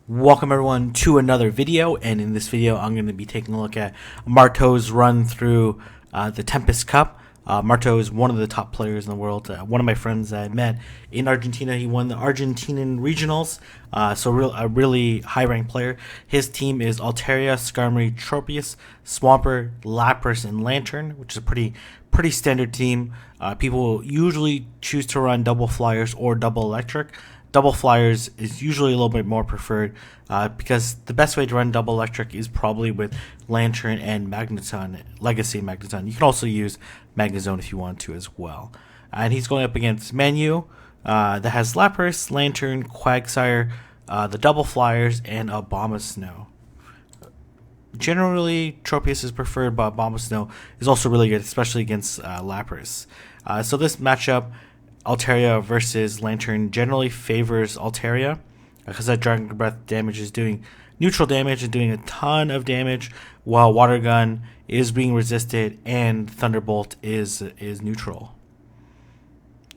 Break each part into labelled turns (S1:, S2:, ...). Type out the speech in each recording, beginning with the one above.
S1: Welcome everyone to another video, and in this video I'm going to be taking a look at Marto's run through the Tempest Cup. Marto is one of the top players in the world. One of my friends I met in Argentina, he won the Argentinian regionals, a really high-ranked player. His team is Altaria, Skarmory, Tropius, Swampert, Lapras, and Lantern, which is a pretty standard team. People usually choose to run double flyers or double electric. Double flyers is usually a little bit more preferred because the best way to run double electric is probably with Lantern and Magneton, Legacy Magneton. You can also use Magnezone if you want to as well. And he's going up against Manu that has Lapras, Lantern, Quagsire, the double flyers, and Abomasnow. Generally, Tropius is preferred, but Abomasnow is also really good, especially against Lapras. So this matchup, Altaria versus Lantern, generally favors Altaria because that Dragon Breath damage is doing neutral damage and doing a ton of damage, while Water Gun is being resisted and Thunderbolt is neutral.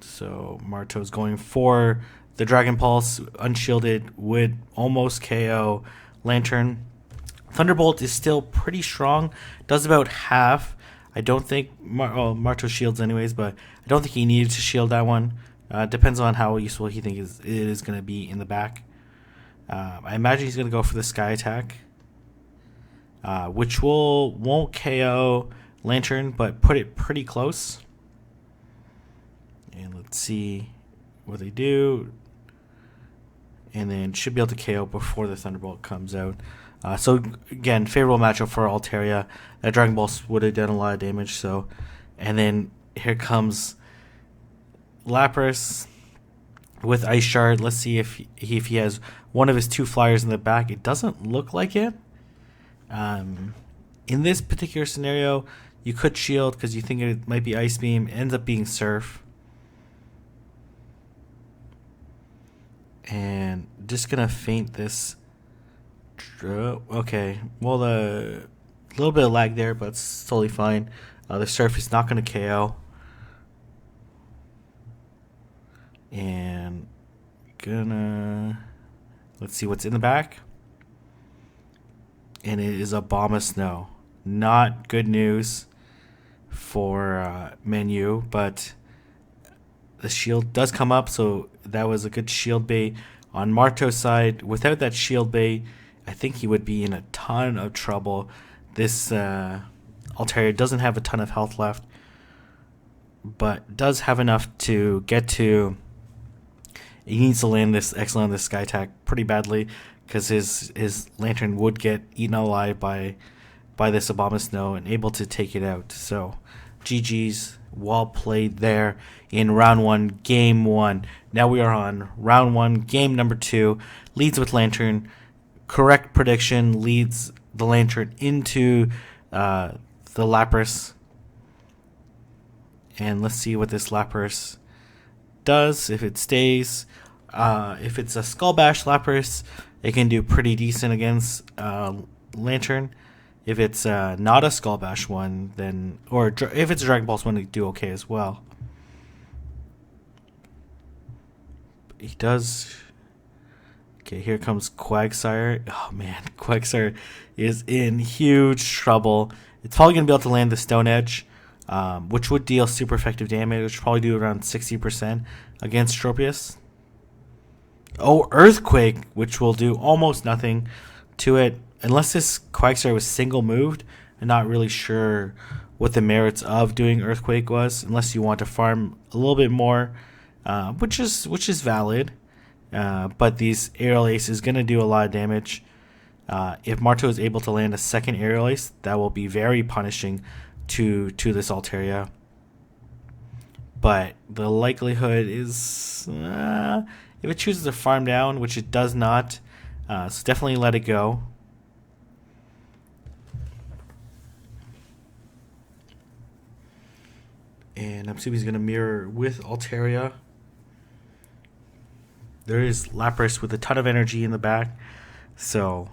S1: So Marto's going for the Dragon Pulse, unshielded, would almost KO Lantern. Thunderbolt is still pretty strong, does about half. I don't think Marto shields anyways, but I don't think he needed to shield that one. Depends on how useful he thinks it is going to be in the back. I imagine he's going to go for the Sky Attack, which won't KO Lantern, but put it pretty close. And let's see what they do. And then should be able to KO before the Thunderbolt comes out. So again, favorable matchup for Altaria. That Dragon Ball would have done a lot of damage. So, and then here comes Lapras with Ice Shard. Let's see if he has one of his two flyers in the back. It doesn't look like it. In this particular scenario, you could shield because you think it might be Ice Beam. It ends up being Surf. And just gonna feint this. Okay, well, a little bit of lag there, but it's totally fine. The Surf is not going to KO. And let's see what's in the back. And it is Abomasnow. Not good news for Manu, but the shield does come up, so that was a good shield bait. On Marto's side, without that shield bait, I think he would be in a ton of trouble. This Altaria doesn't have a ton of health left, but does have enough to get to. He needs to land this excellent this Sky Attack pretty badly because his Lantern would get eaten alive by this Abomasnow and able to take it out. So GG's, well played there in round 1, game 1. Now we are on round 1, game number 2. Leads with Lantern. Correct prediction, leads the Lantern into the Lapras. And let's see what this Lapras does. If it stays, if it's a Skull Bash Lapras, it can do pretty decent against Lantern. If it's not a Skull Bash one, then, or if it's a Dragon Pulse one, it do okay as well. He does. Okay, here comes Quagsire. Oh man, Quagsire is in huge trouble. It's probably going to be able to land the Stone Edge, which would deal super effective damage, which would probably do around 60% against Tropius. Oh, Earthquake, which will do almost nothing to it. Unless this Quagsire was single moved, I'm not really sure what the merits of doing Earthquake was, unless you want to farm a little bit more, which is valid. But these Aerial Ace is going to do a lot of damage. If Marto is able to land a second Aerial Ace, that will be very punishing to this Altaria. But the likelihood is, if it chooses to farm down, which it does not, so definitely let it go. And I'm assuming he's going to mirror with Altaria. There is Lapras with a ton of energy in the back, so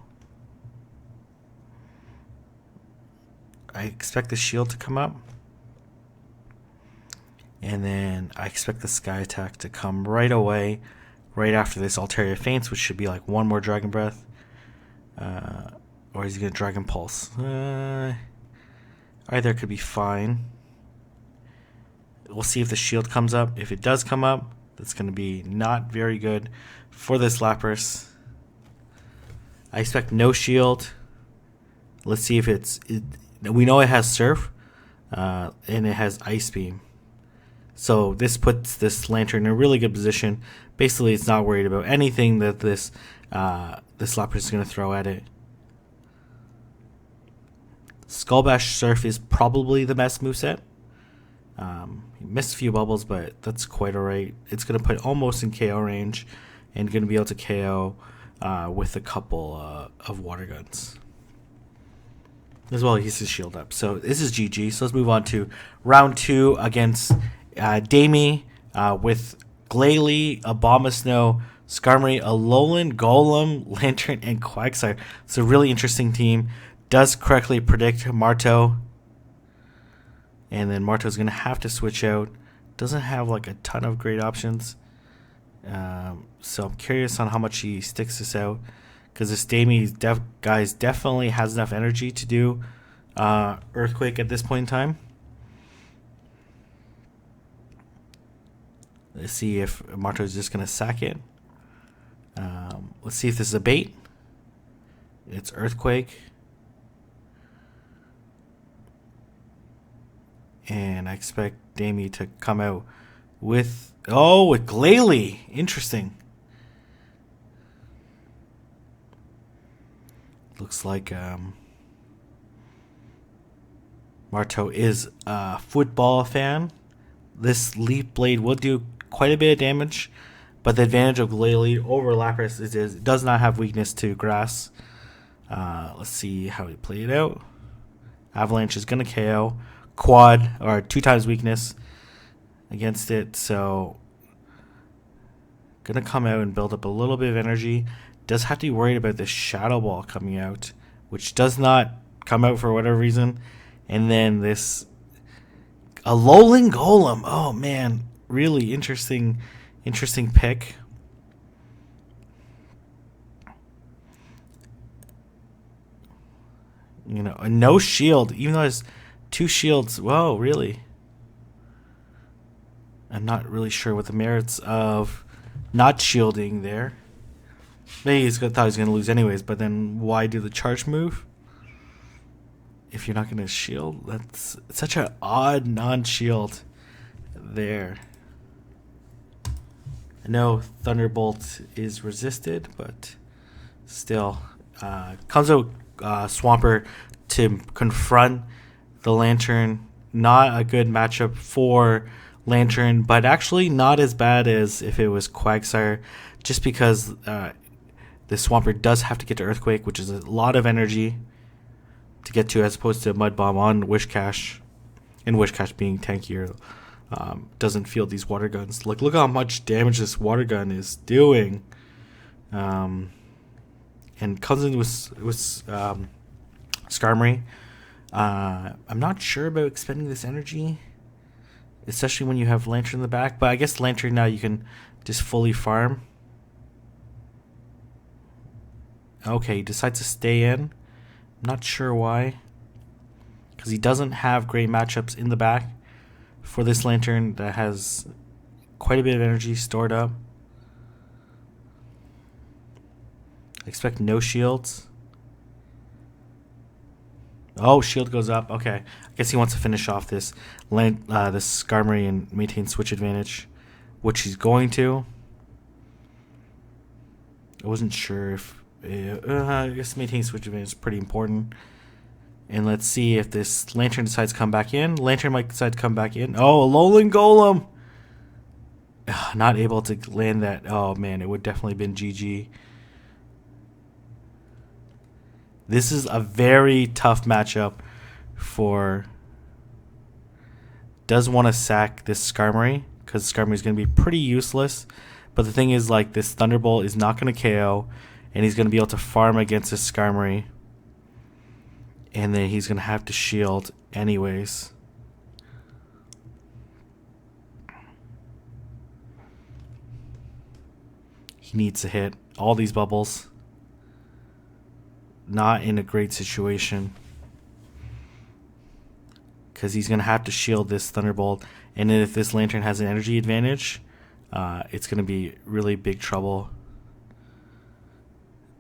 S1: I expect the shield to come up. And then I expect the Sky Attack to come right away, right after this Altaria faints, which should be like one more Dragon Breath. Or is he going to Dragon Pulse? Either could be fine. We'll see if the shield comes up. If it does come up, that's going to be not very good for this Lapras. I expect no shield. Let's see if we know it has Surf, and it has Ice Beam. So this puts this Lantern in a really good position. Basically, it's not worried about anything that this Lapras is going to throw at it. Skull Bash Surf is probably the best moveset. He missed a few bubbles, but that's quite alright. It's going to put almost in KO range and going to be able to KO with a couple of Water Guns. As well, he's his shield up. So this is GG. So let's move on to round 2 against Damie with Glalie, Abomasnow, Skarmory, Alolan, Golem, Lantern, and Quagsire. It's a really interesting team. Does correctly predict Marto. And then Marto's going to have to switch out. Doesn't have like a ton of great options. So I'm curious on how much he sticks this out. Because this Damie guy definitely has enough energy to do Earthquake at this point in time. Let's see if Marto's just going to sack it. Let's see if this is a bait. It's Earthquake. And I expect Damie to come out with Glalie. Interesting. Looks like Marto is a football fan. This Leaf Blade will do quite a bit of damage, but the advantage of Glalie over Lapras is it does not have weakness to grass. Let's see how he played it out. Avalanche is going to KO. Quad, or 2 times weakness against it, so going to come out and build up a little bit of energy. Does have to be worried about this Shadow Ball coming out, which does not come out for whatever reason. And then this Alolan Golem. Oh man, really interesting pick. You know, no shield, even though it's 2 shields. Whoa, really? I'm not really sure what the merits of not shielding there. Maybe he thought he was going to lose anyways, but then why do the charge move? If you're not going to shield, that's such an odd non-shield there. I know Thunderbolt is resisted, but still. Comes out Swampert to confront the Lantern. Not a good matchup for Lantern, but actually not as bad as if it was Quagsire, just because the Swampert does have to get to Earthquake, which is a lot of energy to get to, as opposed to Mud Bomb on Wishcash, and Wishcash being tankier doesn't feel these Water Guns. Look how much damage this Water Gun is doing, and comes in with Skarmory. I'm not sure about expending this energy, especially when you have Lantern in the back, but I guess Lantern now you can just fully farm. Okay, he decides to stay in. Not sure why, because he doesn't have great matchups in the back for this Lantern that has quite a bit of energy stored up. I expect no shields. Oh, shield goes up. Okay, I guess he wants to finish off this Skarmory and maintain switch advantage, which he's going to. I wasn't sure if I guess maintaining switch advantage is pretty important. And let's see if this Lantern decides to come back in. Lantern might decide to come back in. Oh, Alolan Golem! Not able to land that. Oh man, it would definitely have been GG. This is a very tough matchup for. Does want to sack this Skarmory, because Skarmory is going to be pretty useless. But the thing is, like, this Thunderbolt is not going to KO, and he's going to be able to farm against this Skarmory. And then he's going to have to shield anyways. He needs to hit all these bubbles. Not in a great situation, because he's going to have to shield this Thunderbolt. And then if this Lantern has an energy advantage, it's going to be really big trouble.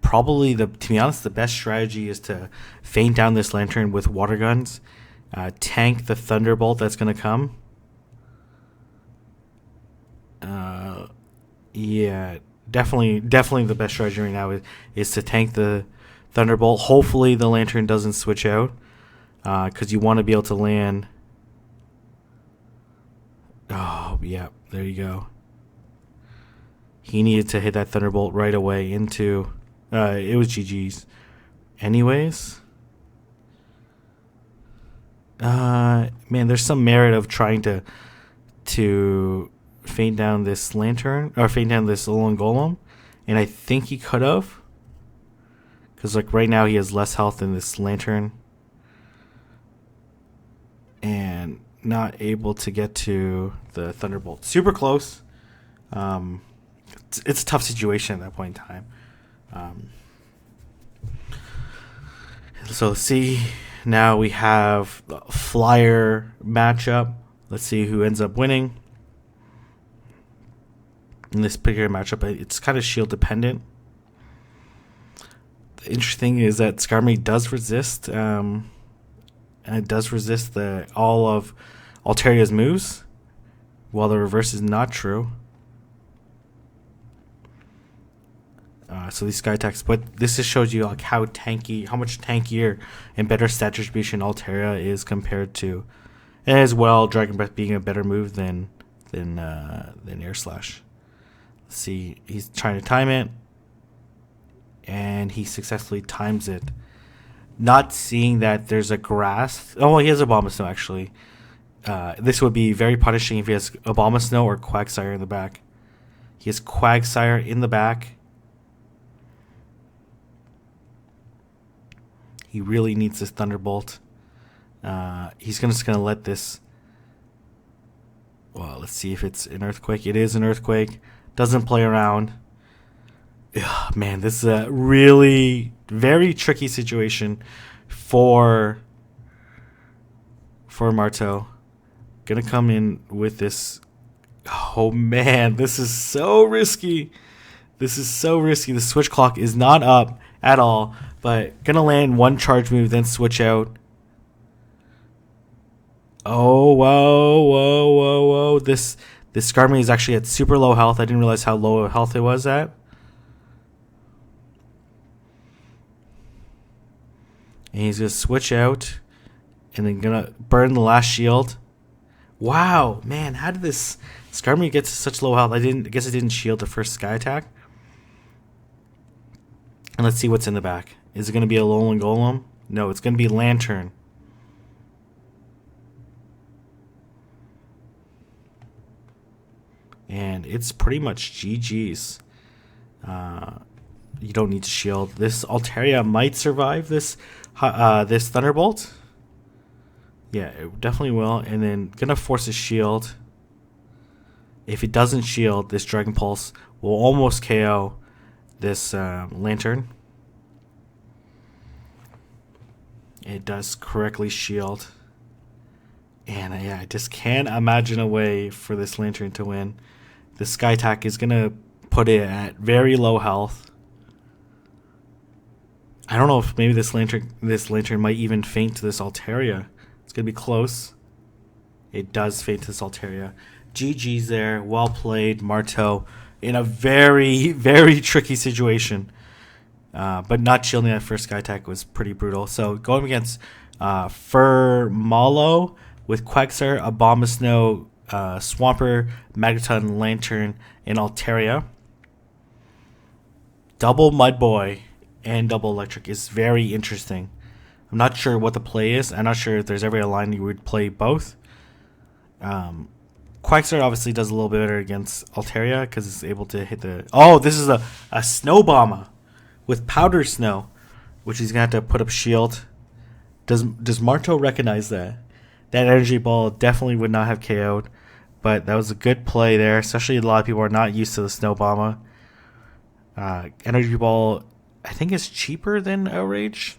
S1: Probably, to be honest, the best strategy is to feint down this Lantern with water guns, tank the Thunderbolt that's going to come. Yeah, definitely the best strategy right now is to tank the Thunderbolt. Hopefully the Lantern doesn't switch out, because you want to be able to land. Oh, yeah, there you go. He needed to hit that Thunderbolt right away into... it was GG's. Anyways. Man, there's some merit of trying to feint down this Lantern, or feint down this Alolan Golem. And I think he could have. Because, like, right now he has less health than this Lantern. And not able to get to the Thunderbolt. Super close. It's a tough situation at that point in time. So let's see. Now we have the Flyer matchup. Let's see who ends up winning. In this particular matchup, it's kind of shield dependent. The interesting is that Skarmory does resist, and it does resist all of Alteria's moves, while the reverse is not true. So these sky attacks, but this just shows you like how much tankier and better stat distribution Altaria is compared to, and as well Dragon Breath being a better move than Air Slash. Let's see, he's trying to time it, and he successfully times it. Not seeing that there's a grass. Oh, well, he has Abomasnow actually. This would be very punishing if he has Abomasnow or Quagsire in the back. He has Quagsire in the back. He really needs this Thunderbolt. He's just gonna let this. Well, let's see if it's an Earthquake. It is an Earthquake. Doesn't play around. Ugh, man, this is a really very tricky situation for Marto. Gonna come in with this. Oh man, this is so risky. This is so risky. The switch clock is not up at all. But gonna land one charge move, then switch out. Oh, whoa. This Skarmory is actually at super low health. I didn't realize how low health it was at. And he's gonna switch out. And then gonna burn the last shield. Wow, man, how did this Skarmory get to such low health? I guess it didn't shield the first sky attack. And let's see what's in the back. Is it going to be a Alolan Golem? No, it's going to be Lantern. And it's pretty much GG's. You don't need to shield. This Altaria might survive this Thunderbolt. Yeah, it definitely will. And then going to force a shield. If it doesn't shield, this Dragon Pulse will almost KO this Lantern. It does correctly shield. And I just can't imagine a way for this Lantern to win. The Sky Attack is going to put it at very low health. I don't know if maybe this Lantern might even feint to this Altaria. It's going to be close. It does feint to this Altaria. GG's there. Well played, Marto. In a very, very tricky situation. But not shielding that first Sky Attack was pretty brutal. So going against Furmalo with Quagsire, Abomasnow, Swampert, Magneton, Lantern, and Altaria. Double Mud Boy and double Electric is very interesting. I'm not sure what the play is. I'm not sure if there's ever a line you would play both. Quagsire obviously does a little bit better against Altaria because it's able to hit the... Oh, this is a Snow Bomber with Powder Snow, which he's going to have to put up shield. Does Marto recognize that? That Energy Ball definitely would not have KO'd, but that was a good play there, especially a lot of people are not used to the Snow Bomber. Energy Ball, I think, is cheaper than Outrage.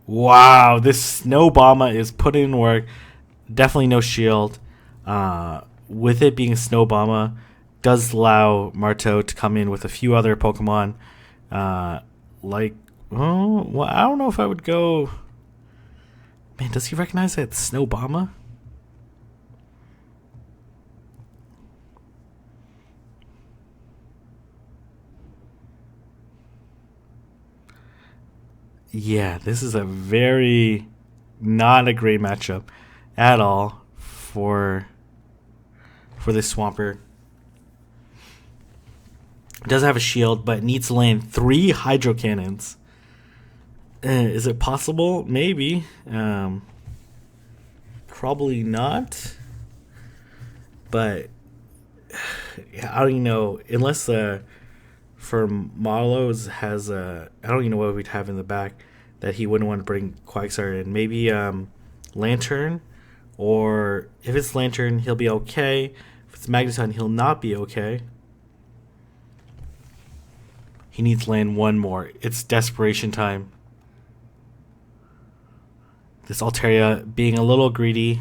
S1: Wow, this Snow Bomber is put in work. Definitely no shield. With it being a Snow Bomber, does allow Marto to come in with a few other Pokemon. Like, oh, well, I don't know if I would go. Man, does he recognize that it's Snow Bomber? Yeah, this is a very not a great matchup at all for this Swampert. It does have a shield, but it needs to land 3 Hydro Cannons. Is it possible? Maybe. Probably not. But I don't even know. Unless for Marlowe's has a, I don't even know what we'd have in the back that he wouldn't want to bring Quagsire in. Maybe Lantern, or if it's Lantern, he'll be okay. If it's Magneton, he'll not be okay. He needs to land one more. It's Desperation time. This Altaria being a little greedy.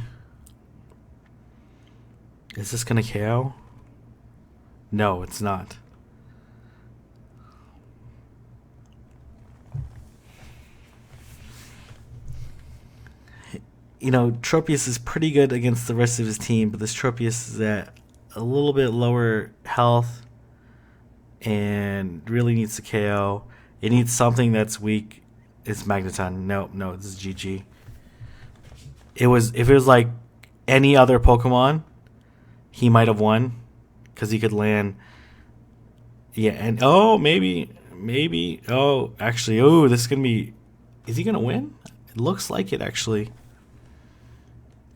S1: Is this going to KO? No, it's not. You know, Tropius is pretty good against the rest of his team, but this Tropius is at a little bit lower health and really needs to KO. It needs something that's weak. It's Magneton. No, this is GG. If it was like any other Pokemon, he might have won because he could land. Yeah, and maybe. Actually, this is gonna be. Is he gonna win? It looks like it actually.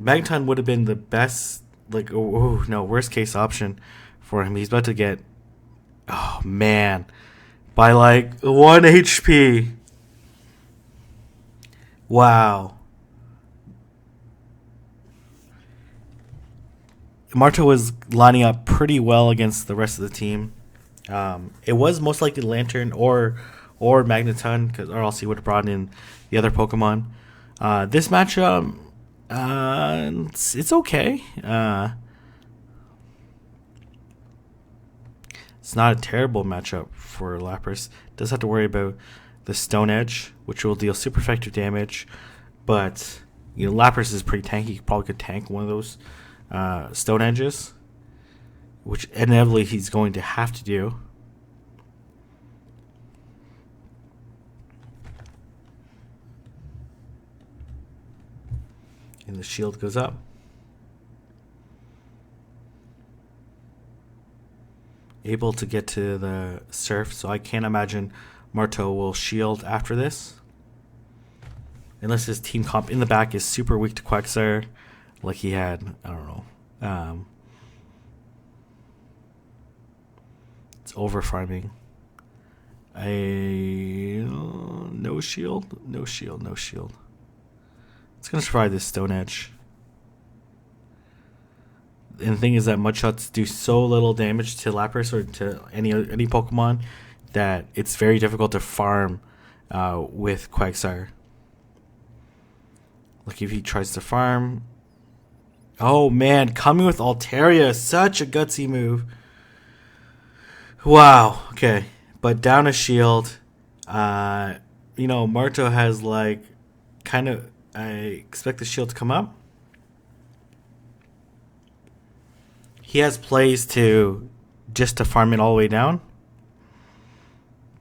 S1: Magneton would have been the best, like, worst case option for him. He's about to get, oh man, by like 1 HP. Wow. Marto was lining up pretty well against the rest of the team. It was most likely Lantern or Magneton, or else he would have brought in the other Pokemon. This matchup, it's okay. It's not a terrible matchup for Lapras. Does have to worry about the Stone Edge, which will deal super effective damage, but Lapras is pretty tanky. He probably could tank one of those Stone Edges, which inevitably he's going to have to do. And the shield goes up. Able to get to the Surf, so I can't imagine Marto will shield after this. Unless his team comp in the back is super weak to Quagsire, like he had, I don't know. It's over farming. No shield. It's gonna try this Stone Edge. And the thing is that Mudshots do so little damage to Lapras or to any Pokemon that it's very difficult to farm with Quagsire. Like if he tries to farm. Oh man, coming with Altaria, such a gutsy move. Wow. Okay, but down a shield. Marto has like kind of. I expect the shield to come up. He has plays to farm it all the way down,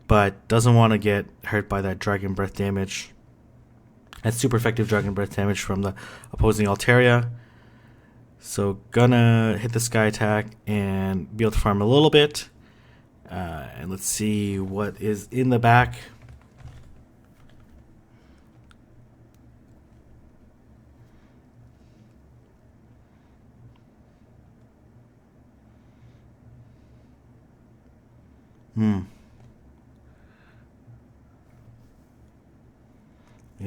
S1: but doesn't want to get hurt by that Dragon Breath damage. That's super effective Dragon Breath damage from the opposing Altaria. So gonna hit the Sky Attack and be able to farm a little bit. And let's see what is in the back. Yeah,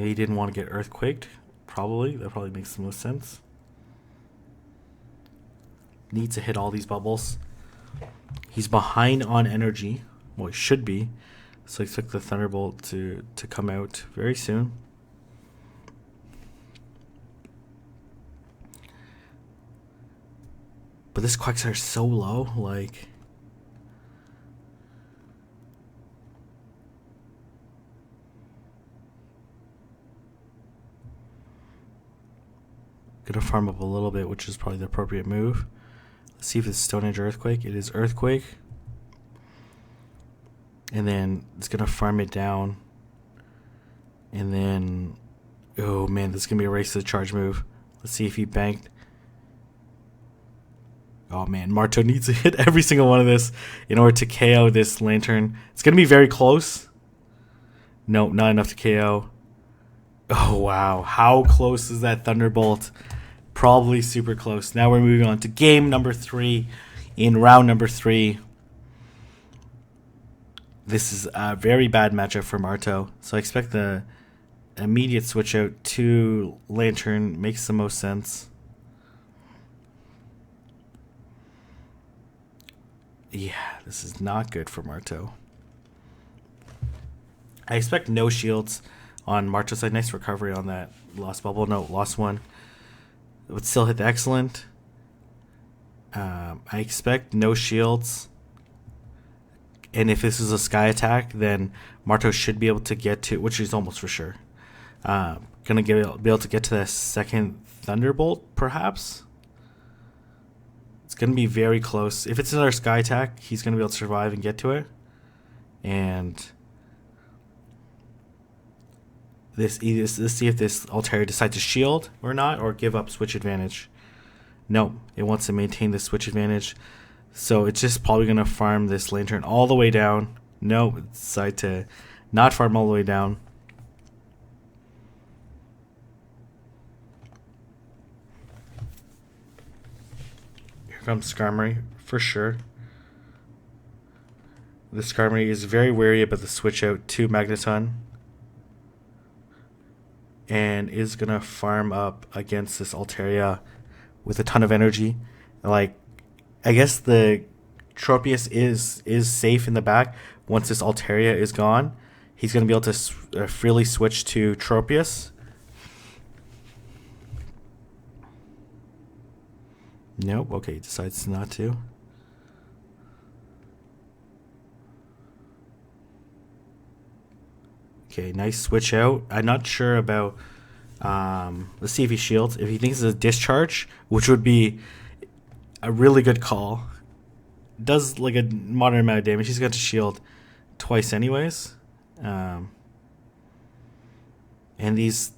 S1: he didn't want to get earthquaked. Probably. That probably makes the most sense. needs to hit all these bubbles. He's behind on energy. Well, he should be. So expect the Thunderbolt to come out very soon. But this Quagsire is so low, like... Gonna farm up a little bit, which is probably the appropriate move. Let's see if it's Stone Edge Earthquake. It is Earthquake. And then it's gonna farm it down. And then... Oh man, this is gonna be a race to the charge move. Let's see if he banked. Oh man, Marto needs to hit every single one of this in order to KO this Lantern. It's gonna be very close. No, not enough to KO. Oh wow, how close is that Thunderbolt? Probably super close. Now we're moving on to game number 3 in round number 3. This is a very bad matchup for Marto. So I expect the immediate switch out to Lantern makes the most sense. Yeah, this is not good for Marto. I expect no shields on Marto's side. Nice recovery on that lost bubble. No, lost one. It would still hit the excellent. I expect no shields. And if this is a sky attack, then Marto should be able to get to, which is almost for sure. Be able to get to the second Thunderbolt, perhaps. It's going to be very close. If it's another sky attack, he's going to be able to survive and get to it. And let's see if this Altaria decides to shield or not, or give up switch advantage. No, it wants to maintain the switch advantage. So it's just probably going to farm this Lantern all the way down. No, it decided to not farm all the way down. Here comes Skarmory, for sure. The Skarmory is very wary about the switch out to Magneton. And is going to farm up against this Altaria with a ton of energy. Like, I guess the Tropius is safe in the back. Once this Altaria is gone, he's going to be able to freely switch to Tropius. Nope, okay, he decides not to. Okay, nice switch out. I'm not sure about... let's see if he shields. If he thinks it's a discharge, which would be a really good call. Does like a moderate amount of damage. He's got to shield twice anyways. And these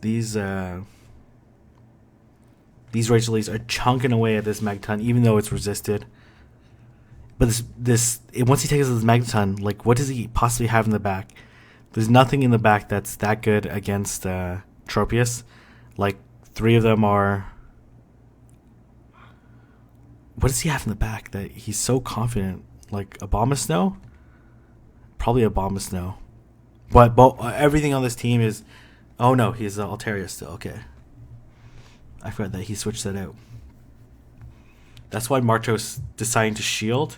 S1: Rage Lilies are chunking away at this Magneton, even though it's resisted. But once he takes this Magneton, like, what does he possibly have in the back? There's nothing in the back that's that good against Tropius. Like, 3 of them are... What does he have in the back that he's so confident? Like, Abomasnow? Probably Abomasnow. But everything on this team is... Oh no, he's Altaria still. Okay. I forgot that he switched that out. That's why Marto's deciding to shield.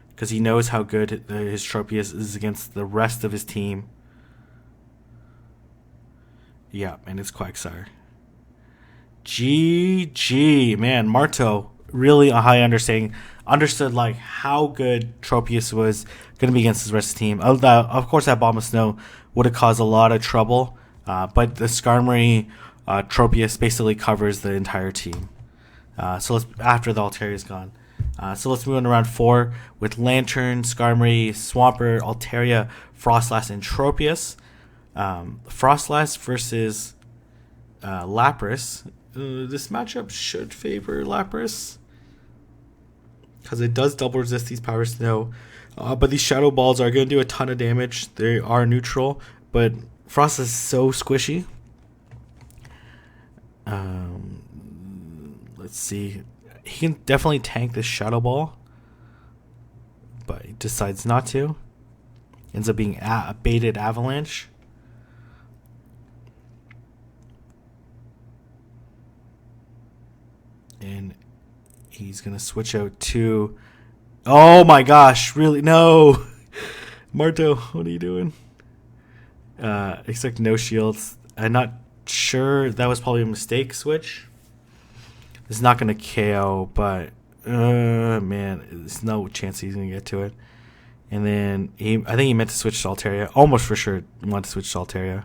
S1: Because he knows how good his Tropius is against the rest of his team. Yeah, and it's Quagsire. GG. Man, Marto, really a high understanding. Understood, like, how good Tropius was going to be against his rest of the team. Of course, that Abomasnow would have caused a lot of trouble. But the Skarmory Tropius basically covers the entire team. So after the Altaria is gone. So let's move on to round 4 with Lantern, Skarmory, Swampert, Altaria, Froslass, and Tropius. Froslass versus Lapras. This matchup should favor Lapras because it does double resist these Power Snow. But these Shadow Balls are going to do a ton of damage. They are neutral, but Froslass is so squishy. Let's see. He can definitely tank this Shadow Ball, but he decides not to. Ends up being a baited Avalanche. And He's going to switch out to... Oh my gosh, really? No! Marto, what are you doing? Expect no shields. I'm not sure. That was probably a mistake switch. It's not going to KO, but... man, there's no chance he's going to get to it. And then I think he meant to switch to Altaria. Almost for sure wanted to switch to Altaria.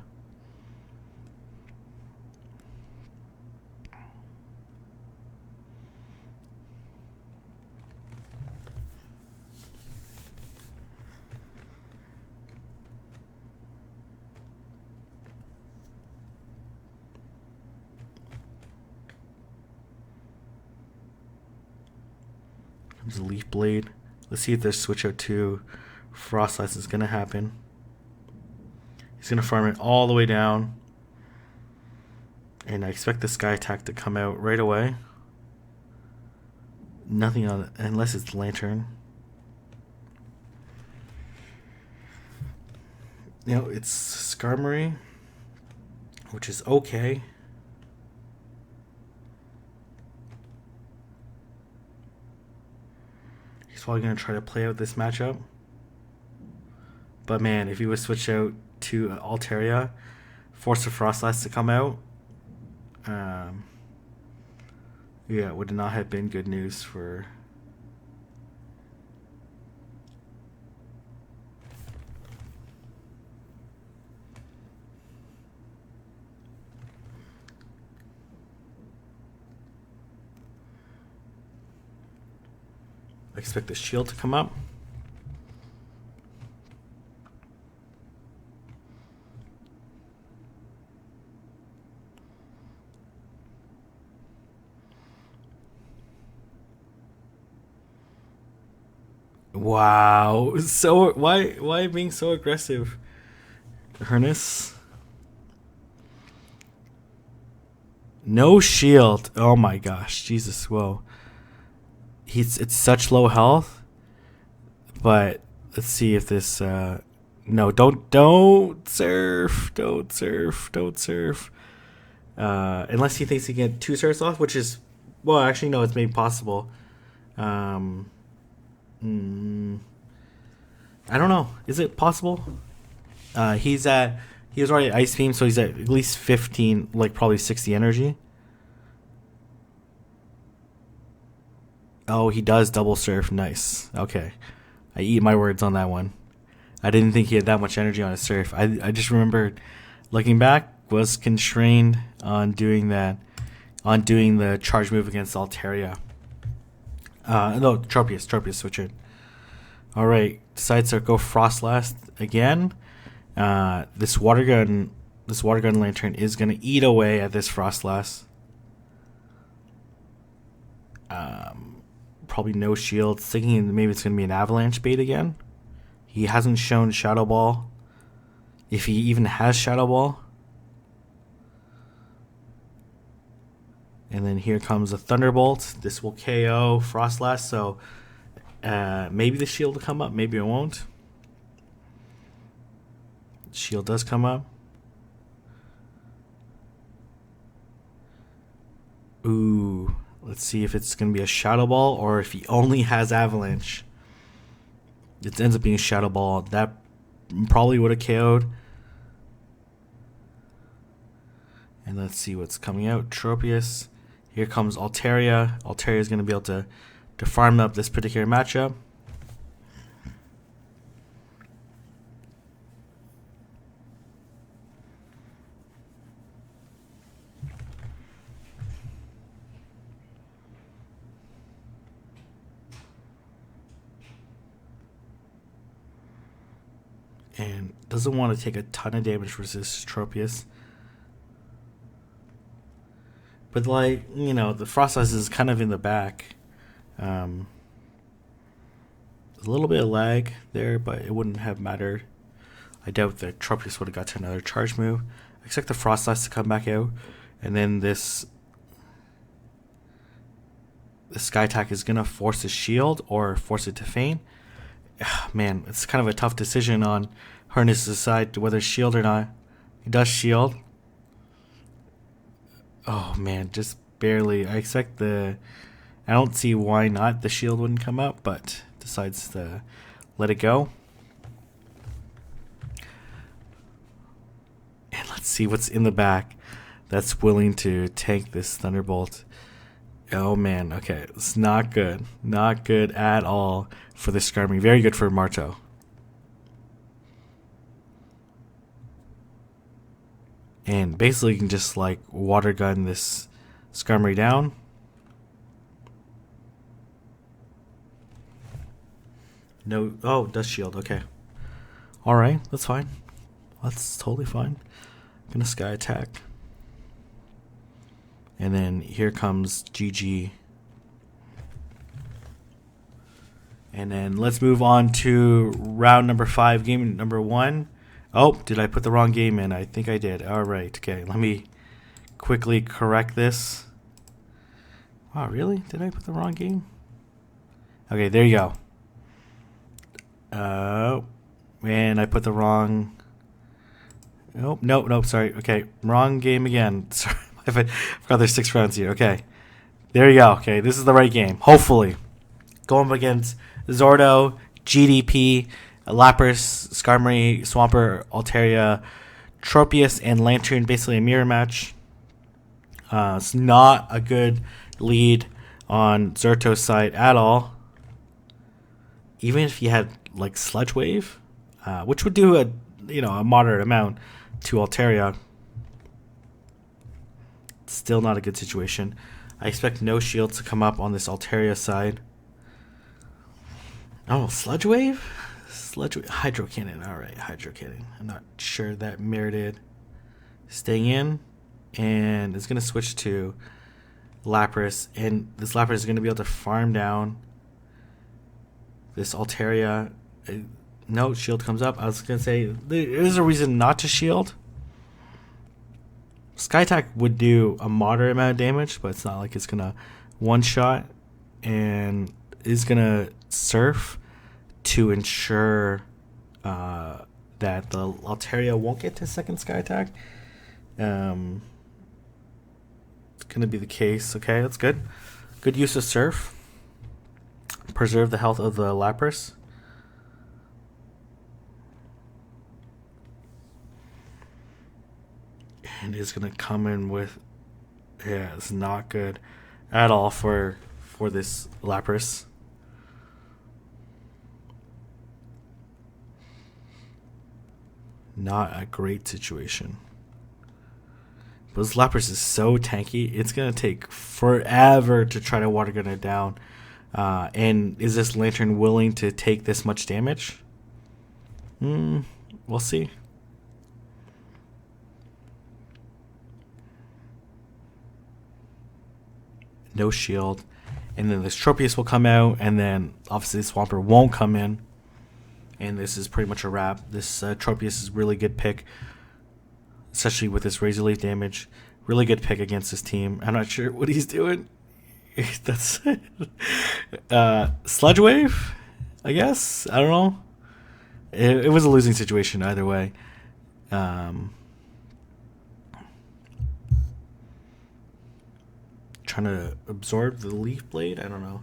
S1: Comes a Leaf Blade. Let's see if there's switch out to Froslass is going to happen. He's going to farm it all the way down. And I expect the Sky Attack to come out right away. Nothing on it, unless it's Lantern. You know, it's Skarmory, which is okay. He's probably going to try to play out this matchup. But man, if he would switch out to Altaria, force the Froslass to come out, yeah, it would not have been good news for... I expect the shield to come up. Wow, so why being so aggressive, Harness? No shield. Oh my gosh, Jesus, whoa. It's such low health. But let's see if this no, don't surf. Unless he thinks he can get 2 surfs off, which is, well, actually no, it's maybe possible. I don't know. Is it possible? He was already at Ice Beam, so he's at least 15, like probably 60 energy. Oh, he does double surf. Nice. Okay. I eat my words on that one. I didn't think he had that much energy on his surf. I just remembered, looking back, was constrained on doing that, on doing the charge move against Altaria. No, Tropius switch it. Alright, decides to go Froslass again. This water gun lantern is gonna eat away at this Froslass. Probably no shield. Thinking maybe it's gonna be an avalanche bait again. He hasn't shown Shadow Ball. If he even has Shadow Ball. And then here comes a Thunderbolt. This will KO Froslass, so maybe the shield will come up, maybe it won't. Shield does come up. Ooh, let's see if it's going to be a Shadow Ball or if he only has Avalanche. It ends up being Shadow Ball. That probably would have KO'd. And let's see what's coming out. Tropius. Here comes Altaria. Altaria is going to be able to farm up this particular matchup. And doesn't want to take a ton of damage versus Tropius. But, like, you know, the Froslass is kind of in the back. A little bit of lag there, but it wouldn't have mattered. I doubt that Tropius would have got to another charge move. I expect the Froslass to come back out. And then the Sky Attack is going to force his shield or force it to feint. Man, it's kind of a tough decision on Harness's side to whether shield or not. He does shield. Oh man, just barely. I expect the I don't see why not the shield wouldn't come up, but decides to let it go. And let's see what's in the back that's willing to tank this Thunderbolt. Oh man, okay, it's not good. Not good at all for this Skarmory. Very good for Marto. And basically you can just like water gun this Skarmory down. No, oh, it does shield, okay. Alright, that's fine. That's totally fine. I'm gonna Sky Attack. And then here comes GG. And then let's move on to round number 5, game number 1. Oh, did I put the wrong game in? I think I did. Alright, okay, let me quickly correct this. Wow, really? Did I put the wrong game? Okay, there you go. And I put the wrong... Oh, nope, sorry. Okay, wrong game again. Sorry, I forgot there's 6 rounds here. Okay, there you go. Okay, this is the right game. Hopefully. Going up against Zordo, GDP, Lapras, Skarmory, Swampert, Altaria, Tropius, and Lantern. Basically a mirror match. It's not a good lead on Zerto's side at all. Even if you had like Sludge Wave, which would do a moderate amount to Altaria, still not a good situation. I expect no shield to come up on this Altaria side. Oh, Sludge Wave? Hydro Cannon. Alright, Hydro Cannon. I'm not sure that merited staying in. And it's going to switch to Lapras. And this Lapras is going to be able to farm down this Altaria. No, shield comes up. I was going to say, there is a reason not to shield. Sky Attack would do a moderate amount of damage, but it's not like it's going to one-shot. And is going to Surf to ensure that the Altaria won't get to second Sky Attack. It's going to be the case. Okay, that's good. Good use of Surf. Preserve the health of the Lapras. And it's going to come in with... Yeah, it's not good at all for this Lapras. Not a great situation. But this Lapras is so tanky, it's going to take forever to try to water gun it down. And is this Lantern willing to take this much damage? We'll see. No shield. And then this Tropius will come out, and then obviously Swampert won't come in. And this is pretty much a wrap. This Tropius is a really good pick, especially with this Razor Leaf damage. Really good pick against this team. I'm not sure what he's doing. That's Sludge Wave, I guess. I don't know. It was a losing situation either way. Trying to absorb the Leaf Blade. I don't know.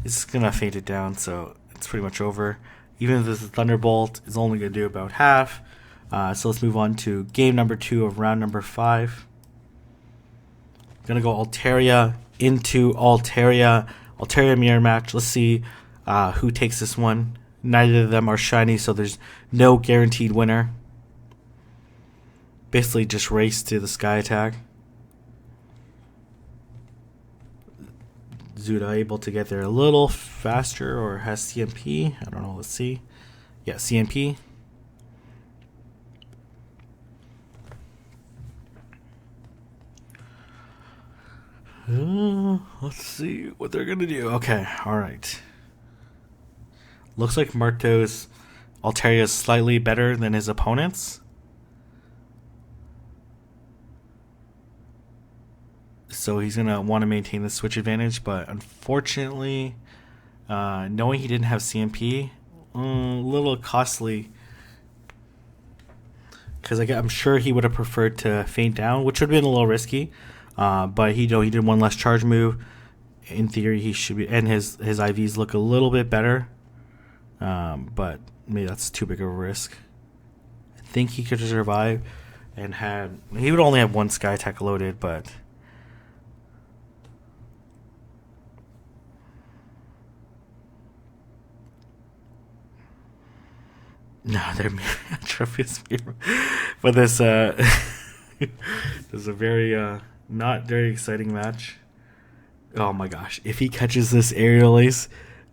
S1: It's gonna fade it down, so it's pretty much over. Even if this Thunderbolt is only going to do about half. So let's move on to game number 2 of round number 5. Going to go Altaria into Altaria. Altaria mirror match. Let's see who takes this one. Neither of them are shiny, so there's no guaranteed winner. Basically just race to the Sky Attack. Zuda able to get there a little faster, or has CMP. I don't know. Let's see. Yeah, CMP. Let's see what they're gonna do. Okay, all right. Looks like Marto's Altaria is slightly better than his opponent's. So he's going to want to maintain the switch advantage. But unfortunately, knowing he didn't have CMP, a little costly. Because I'm sure he would have preferred to feint down, which would have been a little risky. But he did one less charge move. in theory he should be, and his IVs look a little bit better, but maybe that's too big of a risk. I think he could survive, and he would only have one Sky Attack loaded, but no, they're Tropius Mirror. But this this is a very not very exciting match. Oh my gosh. If he catches this aerial ace,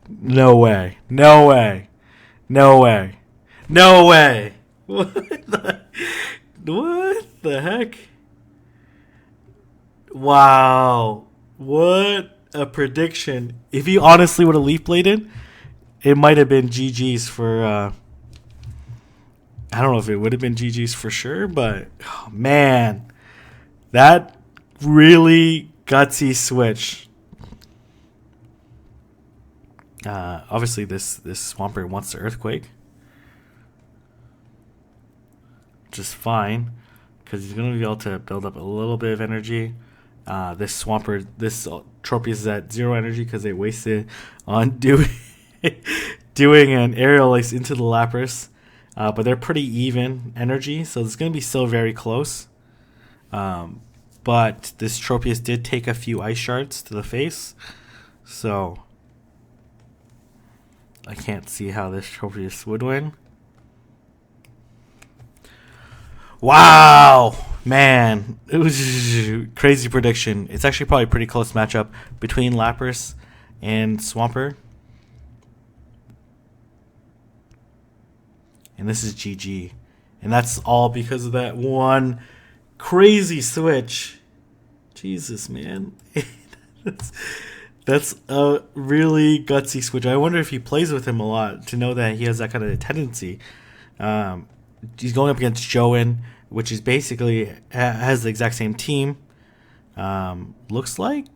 S1: no way. No way. No way. No way. What the heck? Wow. What a prediction. If he honestly would have leaf bladed, it might have been GG's for I don't know if it would have been GG's for sure, but oh, man, that really gutsy switch. Obviously, this Swampert wants the Earthquake, which is fine because he's going to be able to build up a little bit of energy. This Swampert, this Tropius is at 0 energy because they wasted on doing an aerial ace into the Lapras. But they're pretty even energy, so it's going to be still very close. But this Tropius did take a few ice shards to the face, so I can't see how this Tropius would win. Wow! Man, it was a crazy prediction. It's actually probably a pretty close matchup between Lapras and Swampert. And this is GG. And that's all because of that one crazy switch. Jesus, man. That's a really gutsy switch. I wonder if he plays with him a lot to know that he has that kind of tendency. He's going up against Joen, which is basically has the exact same team. Looks like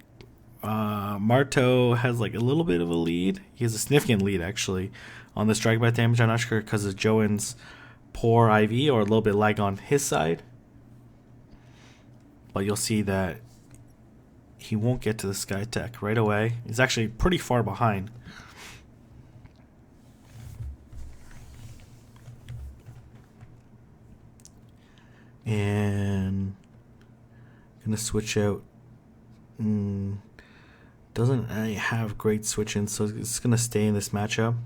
S1: Marto has like a little bit of a lead. He has a significant lead, actually, on the strike bite damage. I'm not sure because of Joen's poor IV or a little bit lag on his side. But you'll see that he won't get to the Sky Attack right away. He's actually pretty far behind. And I'm going to switch out. Doesn't have great switch-ins, so it's going to stay in this matchup.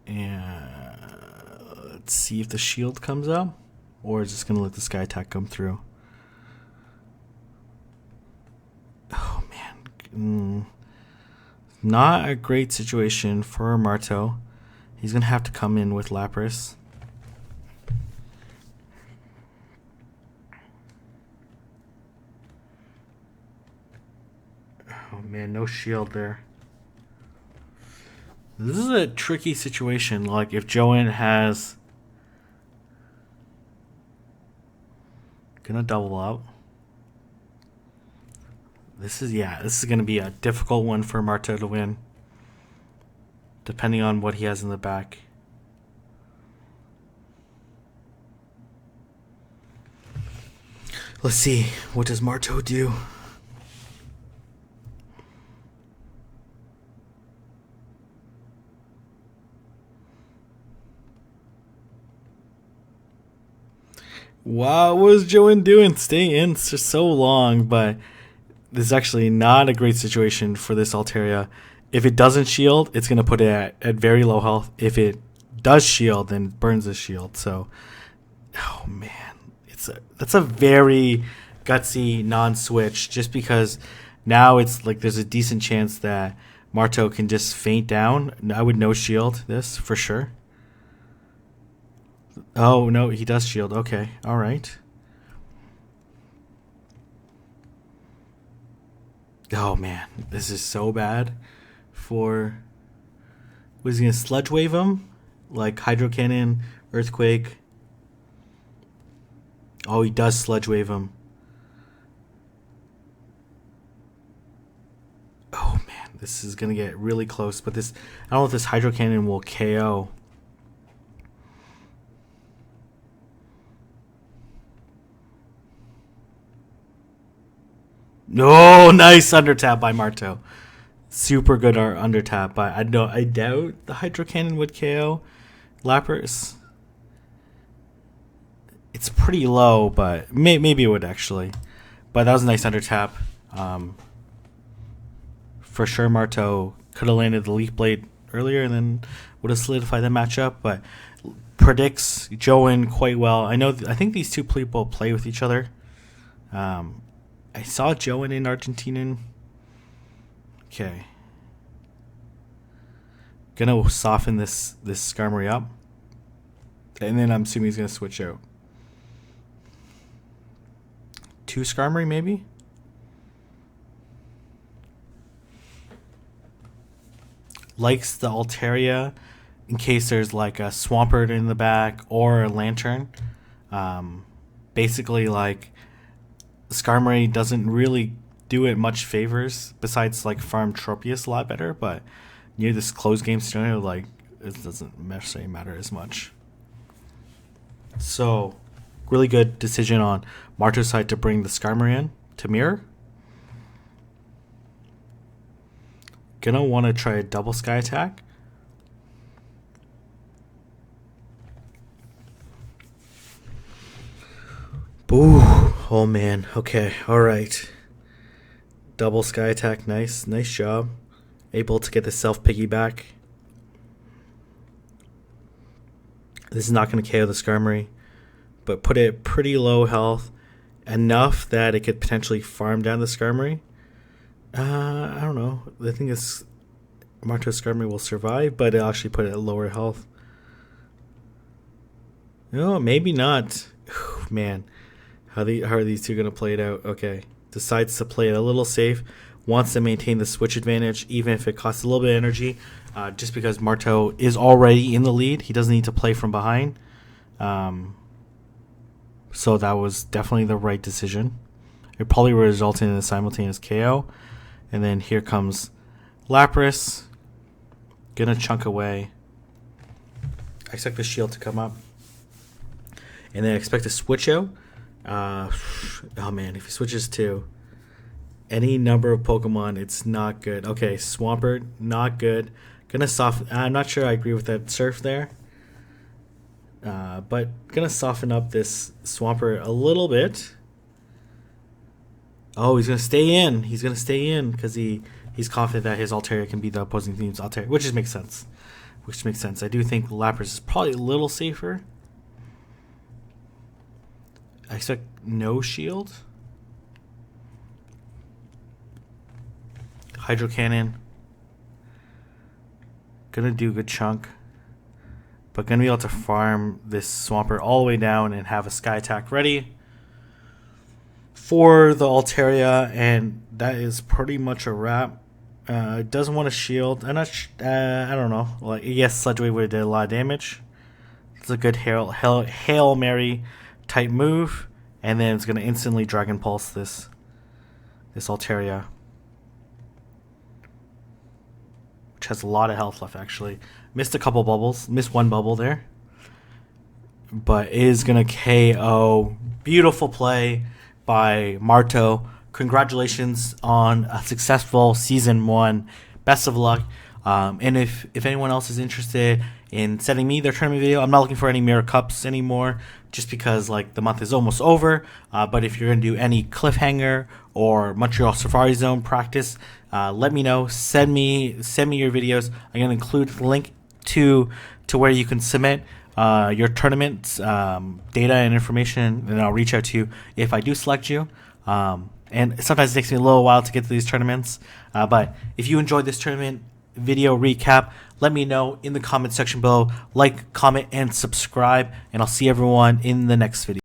S1: And let's see if the shield comes up, or is just going to let the Sky Attack come through. Oh, man. Not a great situation for Marto. He's going to have to come in with Lapras. Oh, man, no shield there. This is a tricky situation. Like, if Joen has... Gonna double up. This is going to be a difficult one for Marto to win, depending on what he has in the back. Let's see. What does Marto do? Wow, what is Joen doing? Staying in for so long, but this is actually not a great situation for this Altaria. If it doesn't shield, it's going to put it at very low health. If it does shield, then it burns the shield. So, oh man, that's a very gutsy non-switch, just because now it's like there's a decent chance that Marto can just faint down. I would no shield this for sure. Oh, no, he does shield. Okay, all right. Oh, man, this is so bad for... Was he going to Sludge Wave him? Like Hydro Cannon, Earthquake. Oh, he does Sludge Wave him. Oh, man, this is going to get really close. But this, I don't know if this Hydro Cannon will KO. No, nice under tap by Marto. Super good under tap, but I doubt the Hydro Cannon would KO Lapras. It's pretty low, but maybe it would actually. But that was a nice under tap. For sure, Marto could have landed the Leaf Blade earlier and then would have solidified the matchup, but predicts Joen quite well. I think these two people play with each other. I saw Joen in Argentinian. Okay. Gonna soften this Skarmory up. And then I'm assuming he's gonna switch out. 2 Skarmory maybe? Likes the Altaria in case there's like a Swampert in the back or a Lantern. Basically, like, Skarmory doesn't really do it much favors besides like farm Tropius a lot better, but near this closed game scenario, like, it doesn't necessarily matter as much. So, really good decision on Marto's side to bring the Skarmory in to mirror. Gonna want to try a double Sky Attack. Ooh, oh man. Okay, alright. Double Sky Attack, nice job. Able to get the self piggyback. This is not going to KO the Skarmory, but put it pretty low health, enough that it could potentially farm down the Skarmory. I don't know. I think this Marto Skarmory will survive, but it'll actually put it at lower health. No, maybe not. Man, how are these two going to play it out? Okay. Decides to play it a little safe. Wants to maintain the switch advantage, even if it costs a little bit of energy. Just because Marto is already in the lead. He doesn't need to play from behind. So that was definitely the right decision. It probably resulted in a simultaneous KO. And then here comes Lapras. Gonna chunk away. I expect the shield to come up. And then I expect a switch out. Oh man, if he switches to any number of Pokemon, it's not good. Okay, Swampert, not good. Gonna soften. I'm not sure I agree with that Surf there. But gonna soften up this Swampert a little bit. Oh, he's gonna stay in. He's gonna stay in because he's confident that his Altaria can be the opposing team's Altaria, which makes sense. I do think Lapras is probably a little safer. I expect no shield. Hydro Cannon. Gonna do a good chunk. But gonna be able to farm this Swampert all the way down and have a Sky Attack ready for the Altaria, and that is pretty much a wrap. It doesn't want a shield. I don't know. Like, yes, Sludge Wave would have did a lot of damage. It's a good Hail Mary type move, and then it's gonna instantly Dragon Pulse this Altaria, which has a lot of health left. Actually, missed a couple bubbles. Missed one bubble there, but is gonna KO. Beautiful play by Marto. Congratulations on a successful season 1. Best of luck. And if anyone else is interested in sending me their tournament video, I'm not looking for any Mirror Cups anymore, just because like the month is almost over. But if you're gonna do any Cliffhanger or Montreal Safari Zone practice, let me know. Send me your videos. I'm gonna include the link to where you can submit your tournament data and information, and I'll reach out to you if I do select you. And sometimes it takes me a little while to get to these tournaments. But if you enjoyed this tournament video recap, let me know in the comment section below. Like, comment, and subscribe. And I'll see everyone in the next video.